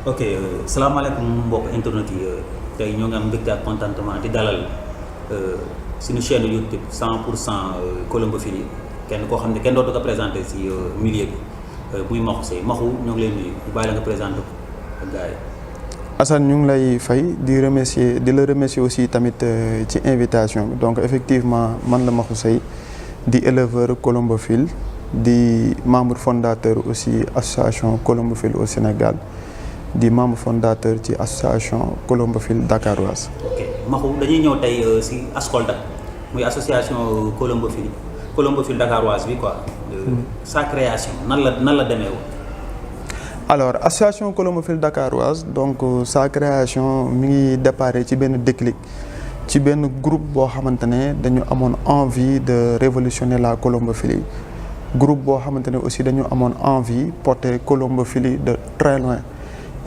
ok salaamaaleykum mbokk internet yi tey ñoo ngi am mbégte ak contentement di dalal suñu chaîne YouTube 100% Colombophilie kenn koo xam ne kenn dootu ko présenté si milieu bi muy Maxu Seye Maxu ñoo ngi leen nuyu bu bàyyi la nga présenté ko ak gars yi. Assane ñu ngi lay fay di la remercier aussi tamit ci invitation bi donc effectivement man la Maxu Seye di éleveur colombophile di membre fondateur aussi association colombophile au Sénégal di membre fondateur ci association colombophile dakaroise. ok Maxu dañuy ñëw tey si ASCOLDAC muy association colombophile dakaroise bi quoi. Sa création nan la demee woon. Alors association colombophile dakaroise donc sa création mi ngi déparé ci benn déclic ci benn groupe boo xamante ne dañu amoon envie de révolutionner la colombophilie groupe boo xamante ne aussi dañu amoon envie porter colombophilie de très loin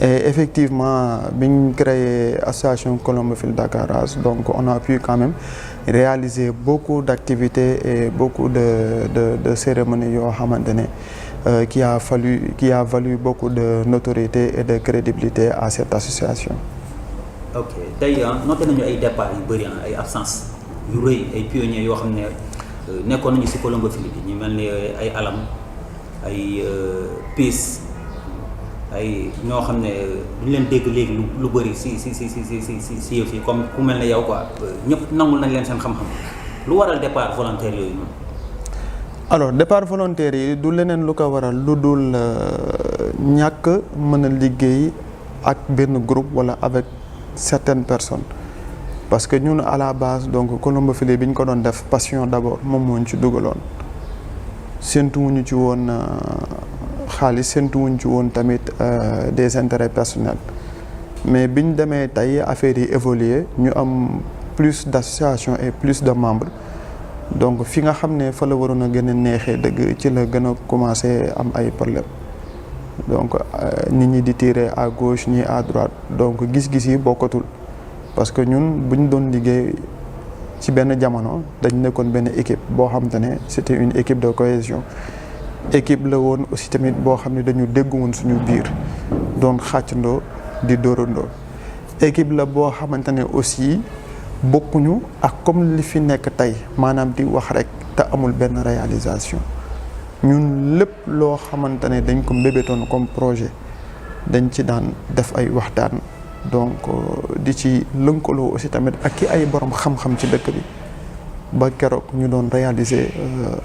et effectivement bi ñu créé association colombophile dakaroise donc on a pu quand même réaliser beaucoup d'activités et beaucoup de cérémonies yoo xamante ne qui a valu beaucoup de notoriété et de crédibilité à cette association. ok tey noté nañu ay départ yu bëri ay absence yu rëy ay pionniers yoo xam ne nekkoon nañu si colombophilie bi ñu mel ni ay alam ay piis ay ñoo xam ne duñ leen dégg léegi lu bëri si yëf yi comme ku mel ne yow quoi ñëpp nangul nañ leen seen xam-xam lu waral départ volontaire yooyu noonu. alors départ volontaire yi du leneen lu ko waral lu dul ñàkk mën a liggéey ak benn groupe wala avec certaines personnes parce que ñun à la base donc colombophilie bi ñu ko doon def passion d'abord moom moo ñu ci dugaloon séntuwuñu ci woon xaalis séntuwuñu ci woon tamit des intérêts personnels mais biñ demee tey affaire yi évoluer ñu am plus d'associations et plus de membres donc fi nga xam ne fa la waroon a gën a neexee dëgg ci la gën a commencé am ay problème donc nit ñi di tirer à gauche ñi à droite donc gis-gis yi bokkatul parce que ñun bu ñu doon liggéey ci benn jamono dañ nekkoon benn équipe boo xam te ne c'était une équipe de cohésion équipe la woon aussi tamit boo xam ne dañu dégg woon suñu biir doon xàccandoo di dóorandoo équipe la boo xamante ne aussi bokkuñu ak comme li fi nekk tey maanaam di wax rek te amul benn réalisation ñun lépp loo xamante ne dañ ko mbébétoon comme projet dañ ci daan def ay waxtaan donc di ci lënkaloo aussi tamit ak ki ay borom xam-xam ci dëkk bi ba keroog ñu doon réaliser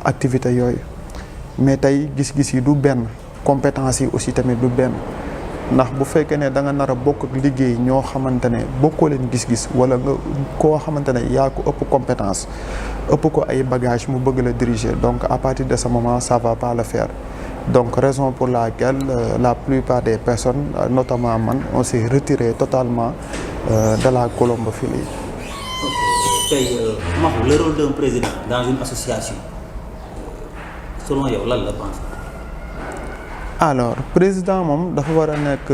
activité yooyu mais tey gis-gis yi du benn compétence yi aussi tamit du benn ndax bu fekkee ne da nga nar a bokk ak liggéey ñoo xamante ne bokkoo leen gis-gis wala nga koo xamante ne yaa ko ëpp compétence ëpp ko ay bagages mu bëgg la diriger donc à partir de ce moment ça va pas le faire donc raison pour laquelle la plupart des personnes notamment man on s'est retiré totalement de la colombophilie. ok tey Maxu le rôle d'un président dans une association selon yow lan la pense. alors président moom dafa war a nekk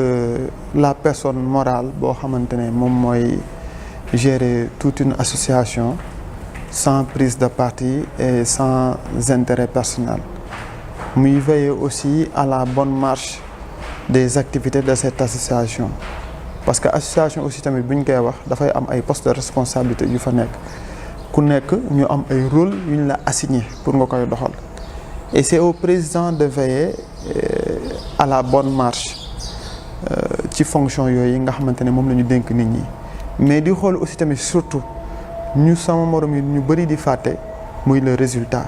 la personne morale boo xamante ne moom mooy gérer toute une association sans prise de parti et sans intérêt personnel muy veiller aussi à la bonne marche des activités de cette association parce que association aussi tamit bu ñu koy wax dafay am ay postes de responsabilité yu fa nekk ku nekk ñu am ay rôle yu ñu la assigné pour nga koy doxal et c'est au président de veiller à la bonne marche ci fonction yooyu nga xamante ne moom la ñu dénk nit ñi mais di xool aussi tamit surtout ñu sama morom yi ñu bëri di fàtte muy le résultat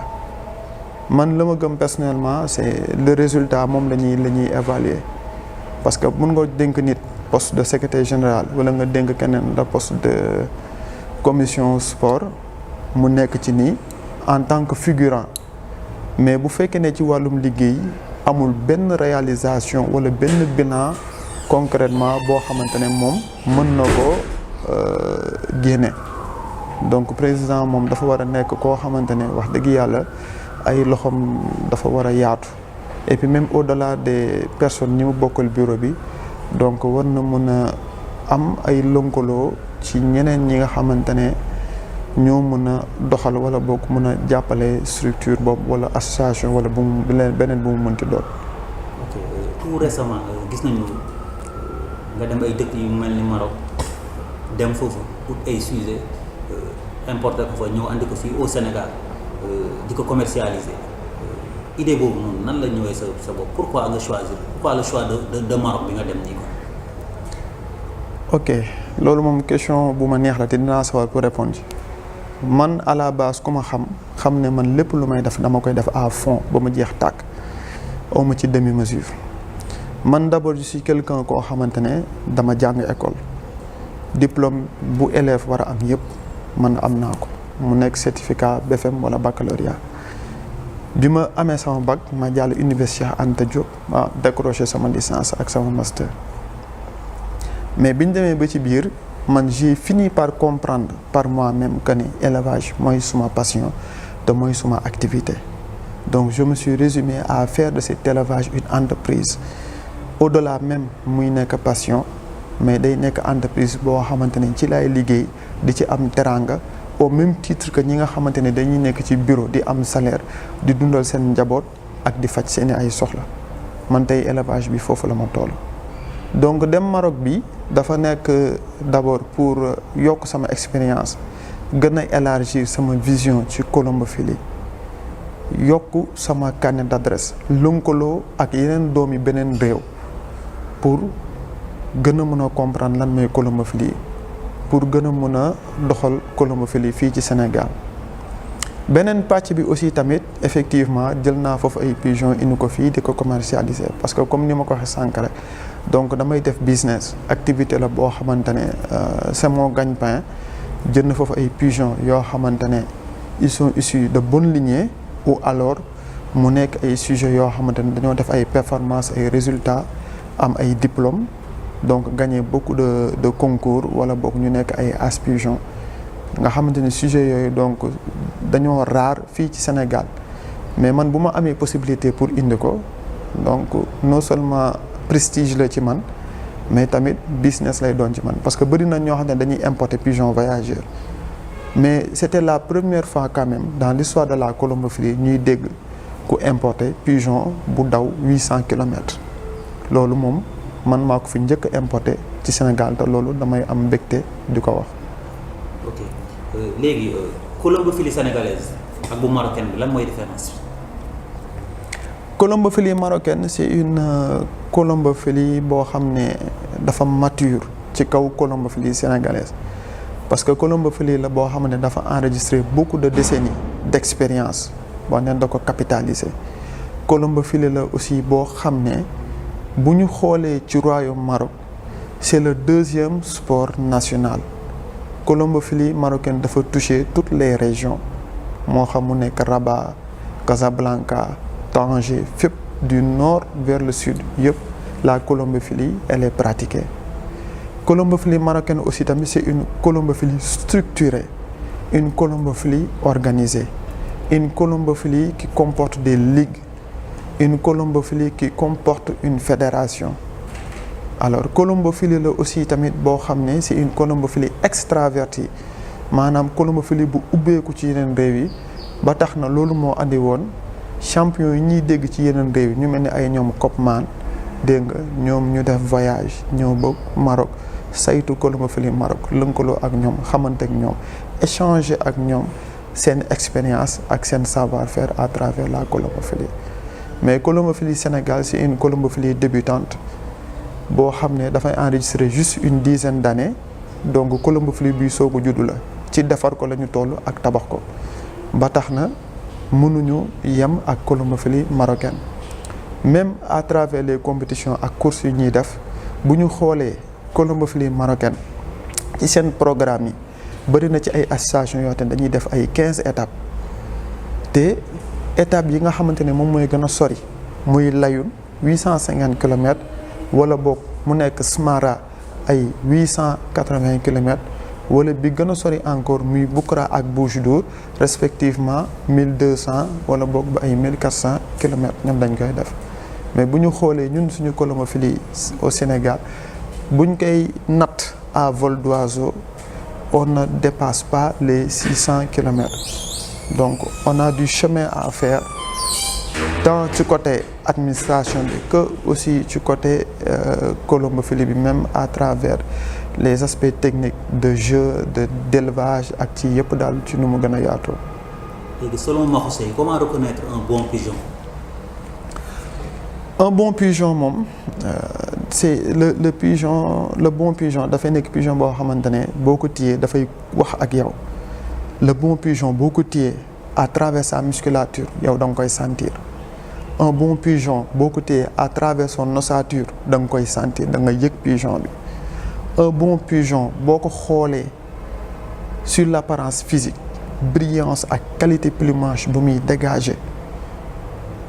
man la ma gëm personnellement c'est le résultat moom la ñuy évaluer parce que mën nga dénk nit poste de secrétaire général wala nga dénk keneen la poste de commission sport mu nekk ci nii en tant que figurant mais bu fekkee ne ci wàllum liggéey amul benn réalisation wala benn bilan concrètement boo xamante ne moom mën na ko génne donc président moom dafa war a nekk koo xamante ne wax dëgg yàlla ay loxoom dafa war a yaatu et puis même au-delà des personnes ñi mu bokkal bureau bi donc war na mën a am ay lënkaloo ci ñeneen ñi nga xamante ne ñoo mën a doxal wala boo ko mën a jàppale structure boobu wala association wala beneen bu mu mënti doon. ok tout récemment gis nañu nga dem ay dëkk yu mel ni Maroc dem foofu pour ay sujet importer ko fa ñëw andi ko fii au Sénégal di ko commercialiser idée boobu noonu nan la ñëwee sa bopp pourquoi le choix de Maroc bi nga dem nii ko. ok loolu moom question bu ma neex la te dinaa sawar pour répondre man à la base ku ma xam ne man lépp lu may def dama koy def à fond ba ma jeex tàkk aw ma ci demi mesure man d'abord je suis quelqu'un koo xamante ne dama jàng école diplôme bu élève war a am yëpp man am naa ko mu nekk certificat BFM wala baccalauréat bi ma amee sama bac ma jàll université Anta Diop ma décroché sama licence ak sama master mais biñ demee ba ci biir man j'ai fini par comprendre par moi-même que ni élevage mooy suma passion te mooy suma activité donc je me suis résumé à faire de cet élevage une entreprise au-delà même muy nekk passion mais day nekk entreprise boo xamante ne ci lay liggéey di ci am teranga au même titre que ñi nga xamante ne dañuy nekk ci bureau di am salaire di dundal seen njaboot ak di faj seeni ay soxla man tey élevage bi foofu la ma toll. donc dem Maroc bi dafa nekk d'abord pour yokk sama expérience gën a élargir sama vision ci colombophilie yokk sama carnet d'adresse lënkaloo ak yeneen doomi beneen réew pour gën a mën a comprendre lan mooy colombophilie pour gën a mën a doxal colombophilie fii ci Sénégal. beneen pàcc bi aussi tamit effectivement jël naa foofu ay pigeons indi ko fii di ko commercialiser parce que comme ni ma ko waxee sànq rek donc damay def business activité la boo xamante ne c'est mon gagne-pain jënd foofu ay pigeons yoo xamante ne ils sont issus de bonne lignée ou alors mu nekk ay sujets yoo xamante ne dañoo def ay performances ay résultats am ay diplômes donc gagner beaucoup de concours wala boog ñu nekk ay as pigeons nga xamante ne sujets yooyu donc dañoo rare fii ci Sénégal mais man bu ma amee possibilité pour indi ko donc non seulement prestige la ci man mais tamit business lay doon ci man parce que bëri na ñoo xam ne dañuy importer pigeons voyageurs mais c'était la première fois quand même dans l'histoire de la colombophilie ñuy dégg ku importer pigeon bu daw 800 kilomètres loolu moom man maa ko fi njëkk a importer ci Sénégal te loolu damay am mbégte di ko wax. ok léegi colombophilie sénégalaise ak bu marocaine bi lan mooy différence bi. colombophilie marocaine c'est une colombophilie boo xam ne dafa mature ci kaw colombophilie sénégalaise parce que colombophilie la boo xam ne dafa enregistré beaucoup de décennies d'expérience boo neen da ko capitaliser. colombophilie la aussi boo xam ne bu ñu xoolee ci royaume Maroc c'est le deuxième sport national. colombophilie marocaine dafa toucher toutes les régions moo xam mu nekk Rabat Casablanca Tanger fépp du nord vers le sud yëpp la colombophilie elle est pratiquée. colombophilie marocaine aussi tamit c'est une colombophilie structurée une colombophilie organisée une colombophilie qui comporte des ligues une colombophilie qui comporte une fédération. alors colombophilie la aussi tamit boo xam ne c'est une colombophilie extravertie maanaam colombophilie bu ubbeeku ci yeneen réew yi ba tax na loolu moo andi woon champion yi ñuy dégg ci yeneen réew yi ñu mel ni ay ñoom Koopman dégg nga ñoom ñu def voyage ñëw ba Maroc saytu colombophilie Maroc lënkaloo ak ñoom xamante ak ñoom échanger ak ñoom seen expérience ak seen savoir-faire à travers la colombophilie mais colombophilie Sénégal c'est une colombophilie débutante boo xam ne dafay enregistrer juste une dizaine d'années donc colombophilie bi soog a juddu la ci defar ko la ñu toll ak tabax ko ba tax na mënuñu yem ak colombophilie marocaine même à travers les compétitions ak courses yu ñuy def bu ñu xoolee colombophilie marocaine ci seen programme yi bëri na ci ay associations yoo xam ne dañuy def ay 15 étapes te étapes yi nga xamante ne moom mooy gën a sori muy Layun 850 kilomètres wala boog mu nekk Smara ay 880 kilomètres wala bi gën a sori encore muy Boukra ak Bouchdour respectivement 1200 wala boog ba ay 1400 kilomètres ñoom dañ koy def mais bu ñu xoolee ñun suñu colombophilie au Sénégal buñ koy natt à vol d'oiseau on ne dépasse pas les 600 kilomètres donc on a du chemin à faire tant ci côté administration bi que aussi ci côté colombophilie bi même à travers les aspects techniques de jeu d'élevage ak ci yëpp daal ci nu mu gën a yaatoo. léegi selon Maxu Seye comment reconnaître un bon pigeon? Un bon pigeon moom c'est le pigeon, le bon pigeon dafay nekk pigeon boo xamante ne boo ko téyee dafay wax ak yow. Le bon pigeon boo ko téyee à travers sa musculature yow da nga koy sentir. Un bon pigeon boo ko téyee à travers son ossature da nga koy sentir, da nga yëg pigeon bi. Un bon pigeon boo ko xoolee sur l'apparence physique, brillance ak qualité plumage bu muy dégager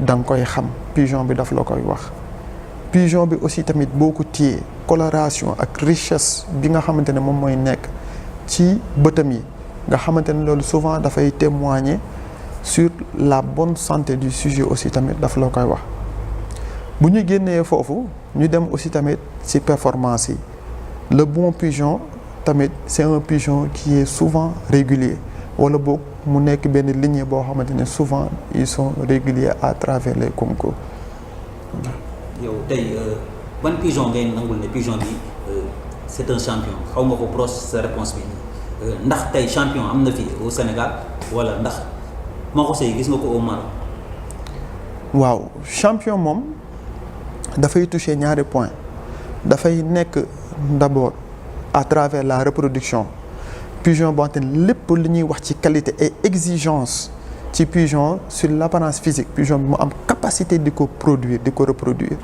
da nga koy xam, pigeon bi daf la koy wax. Pigeon bi aussi tamit boo ko téyee coloration ak richesse bi nga xamante ne moom mooy nekk ci bëtam yi nga xamante ne loolu souvent dafay témoigner sur la bonne santé du sujet aussi tamit daf la koy wax. Bu ñu génnee foofu ñu dem aussi tamit ci performance yi. Le bon pigeon tamit c'est un pigeon qui est souvent régulier wala boog mu nekk benn lignée boo xamante ne souvent ils sont réguliers à travers les concours. yow tey ban pigeon ngay nangul ne pigeon bi c'est un champion xaw nga ko proche sa réponse bi ndax tey champion am na fii au Sénégal wala ndax Maxu Seye gis nga ko au Maroc? waaw champion moom dafay toucher ñaari points dafay nekk d'abord à travers la reproduction pigeon boo xamante ne lépp li ñuy wax ci qualité et exigence ci pigeon sur l'apparence physique pigeon bi mu am capacité di ko produire di ko reproduire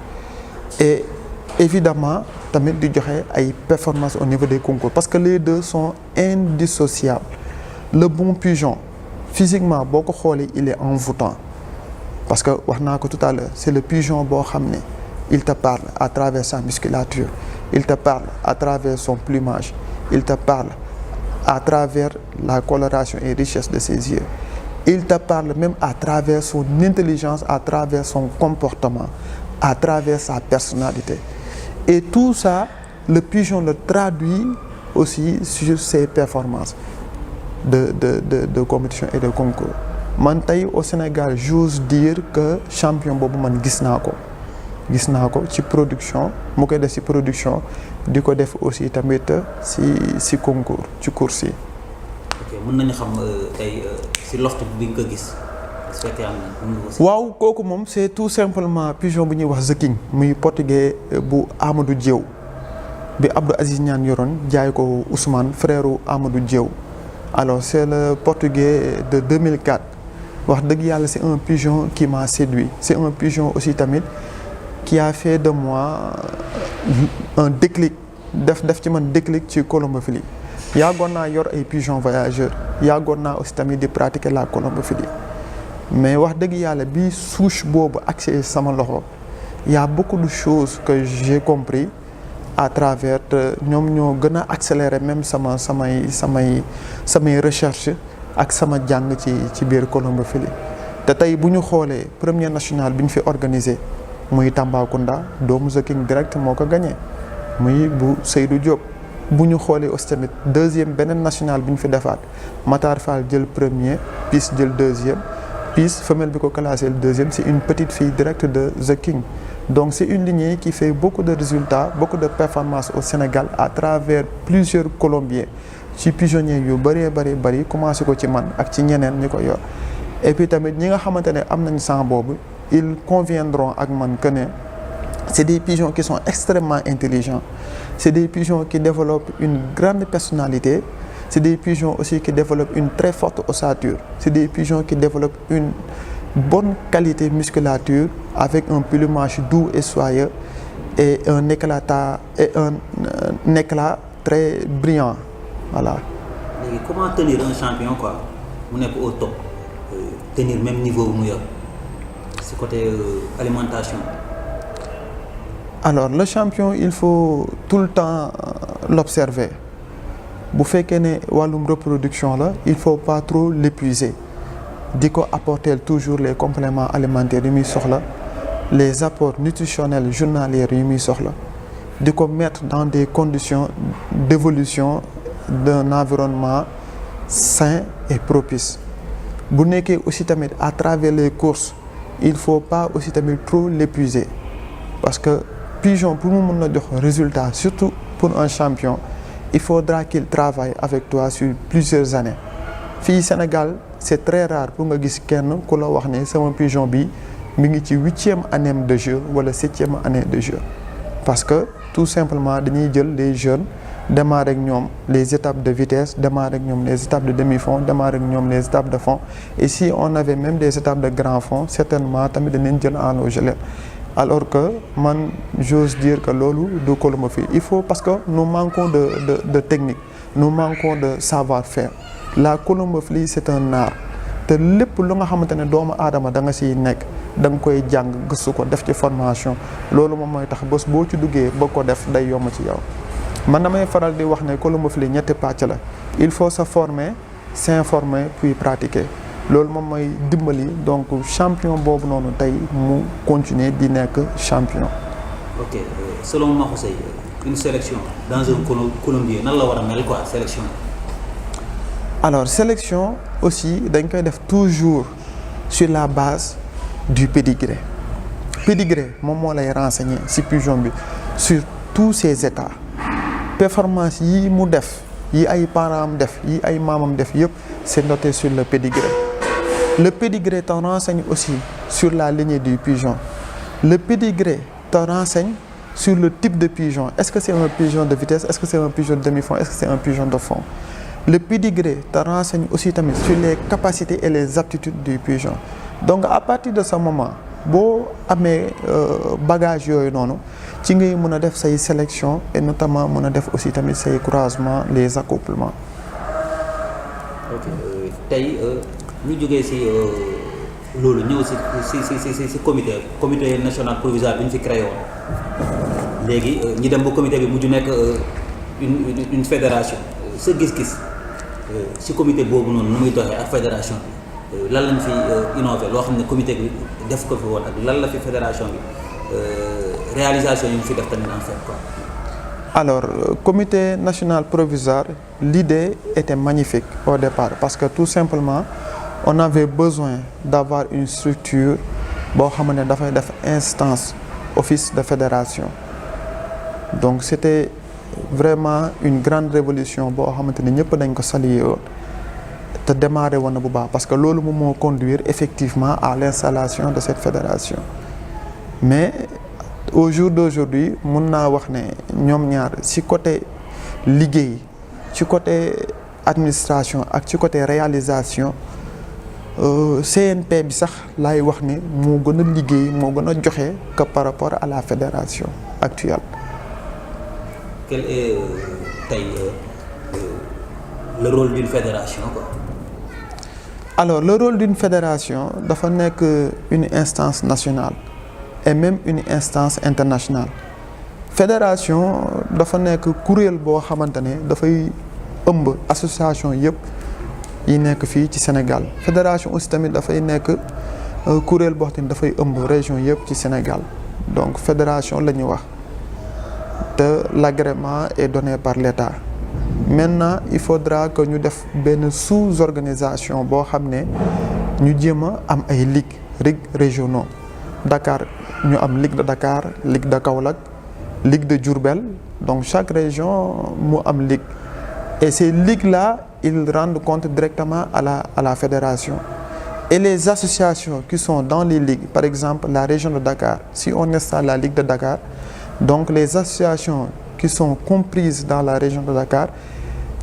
et évidemment tamit di joxe ay performances au niveau des concours parce que les deux sont indissociables. Le bon pigeon physiquement boo ko xoolee il est envoûtant parce que wax naa ko tout à l'heure c'est le pigeon boo xam ne il te parle à travers sa musculature, il te parle à travers son plumage, il te parle à travers la coloration et richesse de ses yeux. Il te parle même à travers son intelligence, à travers son comportement, à travers sa personnalité. Et tout ça, le pigeon le traduit aussi sur ses performances de compétition et de concours. Man tey au Sénégal, j'ose dire que champion boobu man gis naa ko ci production mu koy def ci production di ko def aussi tamit ci concours ci course yi. ok mën nañu xam tey ci loft bi nga ko gis su fekkee am na. waaw kooku moom c'est tout simplement pigeon bu ñuy wax The King muy portugais bu Amadou Diéw bi Abdou Aziz Niane yoroon jaay ko Ousmane frère Amadou Diéw. Alors c'est le portugais de 2004 wax dëgg yàlla c'est un pigeon qui m'a séduit c'est un pigeon aussi tamit qui a fait de moi un déclic def ci man déclic ci colombophilie yàggoon naa yor ay pigeons voyageurs yàggoon naa aussi tamit di pratiquer la colombophilie mais wax dëgg yàlla bi souche boobu accès sama loxo y a beaucoup de choses que j'ai compris à travers ñoom ñoo gën a accélérer même samay recherche ak sama jàng ci biir colombophilie te tey bu ñu xoolee premier national bi ñu fi organisé muy Tambacounda doomu The King direct moo ko gagné muy bu Seydou Diop bu ñu xoolee aussi tamit deuxième beneen national bi ñu fi defaat Matar Fall jël premier Pis jël deuxième Pis femelle bi ko classé le deuxième c'est une petite fille directe de The King donc c'est une lignée qui fait beaucoup de résultats beaucoup de performances au Sénégal à travers plusieurs colombiens ci pigeonniers yu bari commencé ko ci man ak ci ñeneen ñi ko yor et puis tamit ñi nga xamante ne am nañ sang boobu ils conviendront ak man que ne c'est des pigeons qui sont extrêmement intelligents c'est des pigeons qui développent une grande personnalité c'est des pigeons aussi qui développent une très forte ossature c'est des pigeons qui développent une bonne qualité musculature avec un plumage doux et soyeux et un éclat très brillant voilà. léegi comment tenir un champion quoi mu nekk au top tenir même niveau bu mu yor c'est côté alimentation. Alors le champion il faut tout le temps l'observer bu fekkee ne wàllum reproduction la il faut pas trop l'épuiser di ko apporter toujours les compléments alimentaires yu muy soxla les apports nutritionnels journaliers yu muy soxla di ko mettre dans des conditions d'évolution d'un environnement sain et propice bu nekkee aussi tamit à travers les courses il faut pas aussi tamit trop l'épuiser parce que pigeon pour mu mën a jox résultat surtout pour un champion il faudra qu'il travaille avec toi sur plusieurs années fii Sénégal c'est très rare pour nga gis kenn ku la wax ne sama pigeon bi mi ngi ci 8e année de jeu wala 7e année de jeu parce que tout simplement dañuy jël les jeunes démarrer ak ñoom les étapes de vitesse démarrer ak ñoom les étapes de demi-fond démarrer ak ñoom les étapes de fond et si on avait même des étapes de grand fond certainement tamit danañ jël en eau gelée alors que man j'ose dire que loolu du colombophilie il faut parce que nous manquons de technique nous manquons de savoir-faire la colombophilie c'est un art te lépp lu nga xamante ne doomu aadama da nga siy nekk da nga koy jàng gëstu ko def ci formation loolu moom mooy tax bés boo ci duggee ba ko def day yomb ci yow man damay faral di wax ne colombophilie ñetti pàcc la il faut se former s'informer puis pratiquer loolu moom mooy dimbali donc champion boobu noonu tey mu continuer di nekk champion. ok selon Maxu Seye une sélection dans un colombier nan la war a mel quoi sélection. alors sélection aussi dañ koy def toujours sur la base du pédigré moom moo lay renseigner ci pigeon bi sur tous ses états performance yi mu def yi ay parents am def yi ay maamam def yëpp c'est noté sur le pédigré te renseigne aussi sur la lignée du pigeon le pédigré te renseigne sur le type de pigeon est-ce que c'est un pigeon de vitesse est-ce que c'est un pigeon de demi-fond est-ce que c'est un pigeon de fond le pédigré te renseigne aussi tamit sur les capacités et les aptitudes du pigeon donc à partir de ce moment boo amee bagage yooyu noonu ci ngay mën a def say sélection et notamment mën a def aussi tamit say croisements les accouplements. ok tey ñu jógee ci loolu ñëw ci comité national provisoire bi ñu fi créé woon léegi ñi dem ba comité bi mujj nekk une fédération sa gis-gis ci comité boobu noonu nu muy doxee ak fédération bi lan lañ fi innové loo xam ne comité bi def ko fi woon ak lan la fi fédération bi réalisation yi ñu fi def tamit en fait quoi. alors comité national provisoire l'idée était magnifique au départ parce que tout simplement on avait besoin d'avoir une structure boo xam ne dafay def instance office de fédération donc c'était vraiment une grande révolution boo xamante ne ñëpp dañ ko saluer woon te démarré woon na bu baax parce que loolu moom moo conduire effectivement à l'installation de cette fédération mais au jour d'aujourd'hui mun naa wax ne ñoom ñaar ci côté liggéey ci côté administration ak ci côté réalisation CNP bi sax laay wax ne moo gën a liggéey moo gën a joxe que par rapport à la fédération actuelle. Quel est tey le rôle d'une fédération quoi? Alors le rôle d'une fédération dafa nekk une instance nationale et même une instance internationale fédération dafa nekk kuréel boo xamante ne dafay ëmb association yëpp yi nekk fii ci Sénégal fédération aussi tamit dafay nekk kuréel boo xam ne dafay ëmb région yëpp ci Sénégal donc fédération la ñuy wax te l'agrément est donné par l'État. Maintenant il faudra que ñu def benn sous-organisation boo xam ne ñu jéem a am ay ligues régionaux Dakar ñu am ligue de Dakar ligue de Kaolack ligue de Diourbel donc chaque région mu am ligue et ces ligues-là ils rendent compte directement à la fédération et les associations qui sont dans les ligues par exemple la région de Dakar si on installe la ligue de Dakar donc les associations qui sont comprises dans la région de Dakar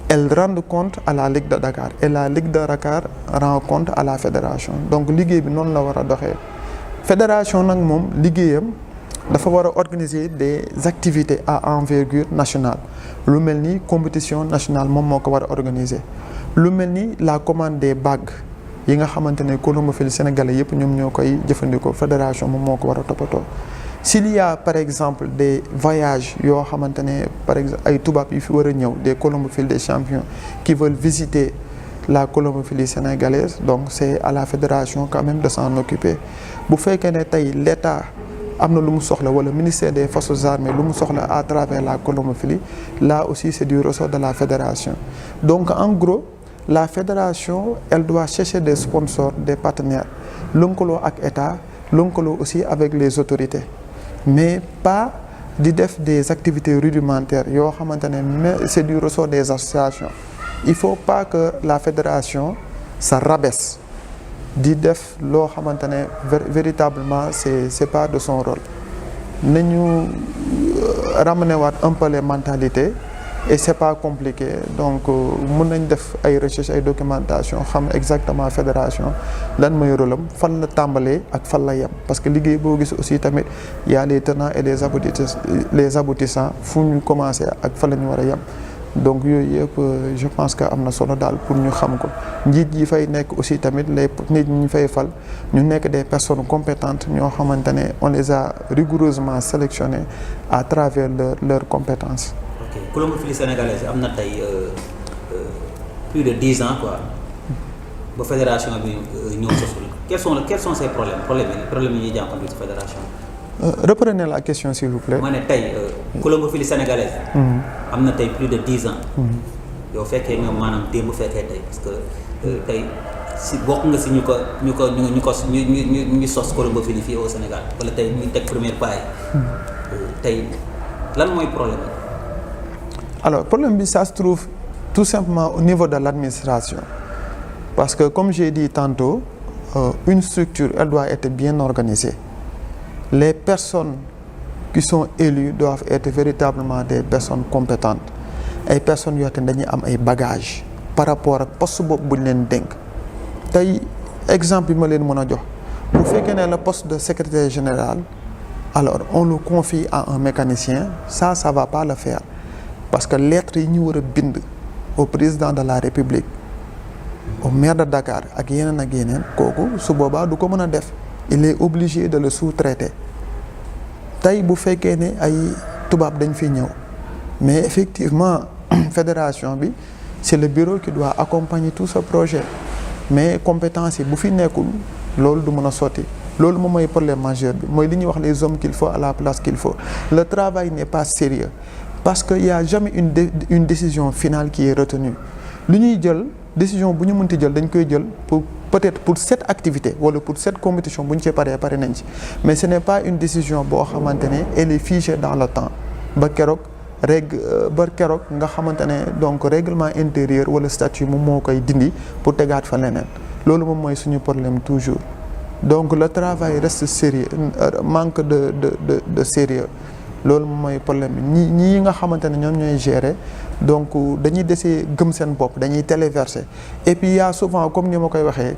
elles rendent compte à la Ligue de Dakar et la Ligue de Dakar rend compte à la fédération donc liggéey bi noonu la war a doxee fédération nag moom liggéeyam dafa war a organiser des activités à envergure nationale lu mel ni compétition nationale moom moo ko war a organiser lu mel ni la commande des bagues yi nga xamante ne colombophiles sénégalais yëpp ñoom ñoo koy jëfandikoo fédération moom moo ko war a toppatoo. S'il y a par exemple des voyages yoo xamante ne par exemple ay tubaab yi fi war a ñëw des colombophiles des champions qui veulent visiter la colombophilie sénégalaise donc c'est à la fédération quand même de s'en occuper bu fekkee ne tey l'État am na lu mu soxla wala ministère des forces armées lu mu soxla à travers la colombophilie là aussi c'est du ressort de la fédération donc en gros la fédération elle doit chercher des sponsors des partenaires lëkkaloo ak État lëkkaloo aussi avec les autorités mais pas di def des activités rudimentaires yoo xamante ne mais c'est du ressort des associations. Il faut pas que la fédération se rabaisse di def loo xamante ne véritablement c'est pas de son rôle. Nañu ramener waat un peu les mentalités et c'est pas compliqué donc mën nañ def ay recherche ay documentation xam exactement fédération lan mooy rôle am fan la tàmbalee ak fan la yem parce que liggéey boo gis aussi tamit y a les tenants et les aboutissants fu ñu commencé ak fan la ñu war a yem. Donc yooyu yëpp je pense que am na solo daal pour ñu xam ko njiit yi fay nekk aussi tamit les nit ñi fay fal ñu nekk des personnes compétentes ñoo xamante ne on les a rigoureusement sélectionnés à travers leurs compétences. ok colombophilie sénégalaise am na tey plus de 10 ans quoi ba fédération bi ñëw sosul quels sont ces problèmes yi ñuy jànkuwante ci fédération. Reprenez la question s'il vous plaît. ma ne tey colombophilie sénégalaise. am na tey plus de 10 ans. yow fekkee nga maanaam démb fekkee tey parce que tey si bokk nga si ñu sos colombophilie fii au Sénégal wala tey ñu teg première pas yi. tey lan mooy problème bi. Alors problème bi ça se trouve tout simplement au niveau de l'administration parce que comme j'ai dit tantôt une structure elle doit être bien organisée. Les personnes qui sont élues doivent être véritablement des personnes compétentes ay personnes yoo xam ne dañuy am ay bagages par rapport ak poste boobu bu ñu leen dénk tey exemple bi ma leen mën a jox bu fekkee ne le poste de secrétaire général alors on le confie à un mécanicien ça va pas le faire parce que lettres yi ñu war a bind au président de la République au maire de Dakar ak yeneen kooku su boobaa du ko mën a def. Il est obligé de le sous-traiter tey bu fekkee ne ay tubaab dañ fi ñëw mais effectivement fédération bi c'est le bureau qui doit accompagner tout ce projet mais compétence yi bu fi nekkul loolu du mën a sotti loolu moom mooy problème majeur bi mooy li ñuy wax les hommes qu'il faut à la place qu'il faut. Le travail n'est pas sérieux parce que y a jamais une décision finale qui est retenue lu ñuy jël décision bu ñu mënti jël dañ koy jël peut-être pour cette activité wala pour cette compétition bu ñu ci pare nañ ci mais ce n'est pas une décision boo xamante ne elle est figée dans le temps ba keroog nga xamante ne donc règlement intérieur wala statut moom moo koy dindi pour tegaat fa leneen loolu moom mooy suñu problème toujours donc le travail reste sérieux manque de sérieux loolu moom mooy problème bi ñi nga xamante ne ñoom ñooy gérer donc dañuy desee gëm seen bopp dañuy téléverser et puis il y a souvent comme ni ma koy waxee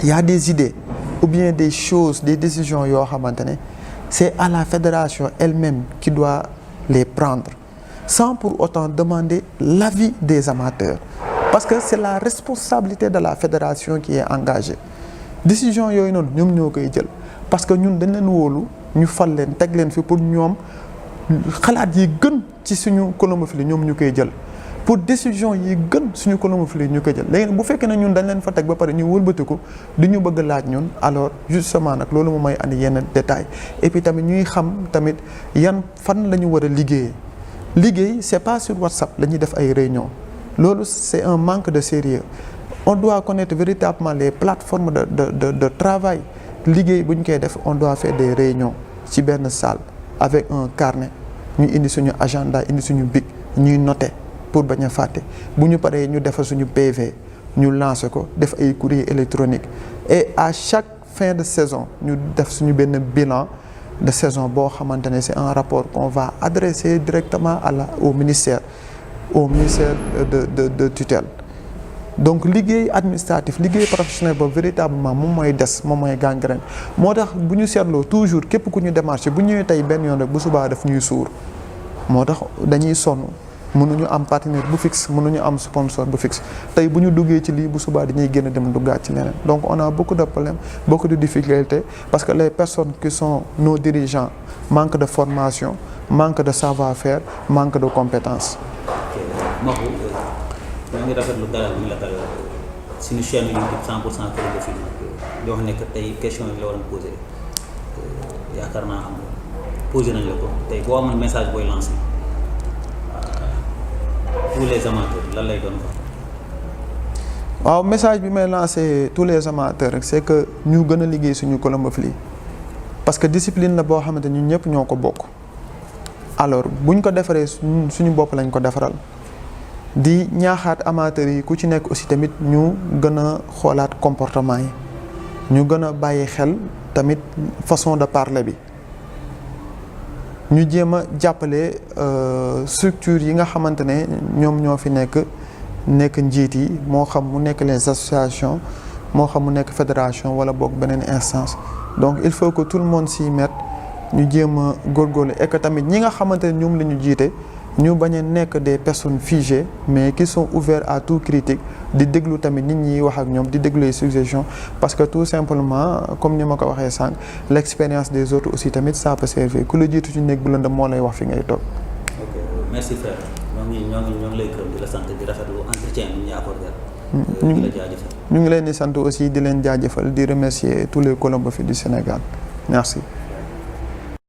il y a des idées ou bien des choses des décisions yoo xamante ne c'est à la fédération elle-même qui doit les prendre sans pour autant demander l'avis des amateurs parce que c'est la responsabilité de la fédération qui est engagée décision yooyu noonu ñoom ñoo koy jël parce que ñun dañ leen wóolu ñu fal leen teg leen fi pour ñoom xalaat yi gën ci suñu colombophilie ñoom ñu koy jël pour décision yi gën suñu colombophilie ñu koy jël léegi bu fekkee ne ñun dañ leen fa teg ba pare ñu wëlbatiku du ñu bëgg laaj ñun alors justement nag loolu moom mooy andi yenn détails et puis tamit ñuy xam tamit yan fan la ñu war a liggéey c'est pas sur WhatsApp la ñuy def ay réunions loolu c'est un manque de sérieux on doit connaître véritablement les plateformes de travail liggéey bu ñu koy def on doit faire des réunions ci benn salle avec un carnet ñu indi suñu agenda indi suñu bic ñuy noter pour bañ a fàtte bu ñu paree ñu defal suñu PV ñu lancer ko def ay courrier électronique et à chaque fin de saison ñu def suñu benn bilan de saison boo xamante ne c'est un rapport qu'on va adresser directement au ministère de tutelle. Donc liggéey administratif liggéey professionnel ba véritablement moom mooy des moom mooy gangrène moo tax bu ñu seetloo toujours képp ku ñu démarché bu ñëwee tey benn yoon rek bu subaa daf ñuy suur moo tax dañuy sonn mënuñu am partenaire bu fixe mënuñu am sponsor bu fixe tey bu ñu duggee ci lii bu subaa dañuy génn dem duggaat ci leneen donc on a beaucoup de problèmes beaucoup de difficultés parce que les personnes qui sont nos dirigeants manquent de formation manquent de savoir-faire manquent de compétences. maa ngi rafetlu dalal bu ñu la dalal suñu chaîne YouTube 100% colombophilie di wax ne que tey question yi la waroon posé yaakaar naa am posé nañ la ko tey boo amoon message booy lancé tous les amateurs lan lay doon ko. waaw message bi may lancé tous les amateurs rek c'est que ñu gën a liggéey suñu colombophilie parce que discipline la boo xamante ñun ñëpp ñoo ko bokk. alors buñ ko defaree suñu bopp lañ ko defaral di ñaaxaat amateurs yi ku ci nekk aussi tamit ñu gën a xoolaat comportement yi ñu gën a bàyyi xel tamit façon de parler bi ñu jéem a jàppale structure yi nga xamante ne ñoom ñoo fi nekk njiit yi moo xam mu nekk les associations moo xam mu nekk fédération wala boog beneen instance donc il faut que tout le monde s'y mette ñu jéem a góorgóorlu et que tamit ñi nga xamante ne ñoom la ñu jiite ñu bañ a nekk des personnes figées mais qui sont ouverts à tout critique di déglu tamit nit ñi wax ak ñoom di déglu les suggestions parce que tout simplement comme ni ma ko waxee sànq l'expérience des autres aussi tamit ça peut servir ku la jiitu ci néeg bu lëndëm moo lay wax fi ngay toog. ok merci frère ñoo ngi lay gërëm di la sant di rafetlu entretien bi ñu accordé. di la jaajëfal. ñu ngi leen di sant aussi di leen jaajëfal di remercier tous les Colombophiles du Sénégal merci.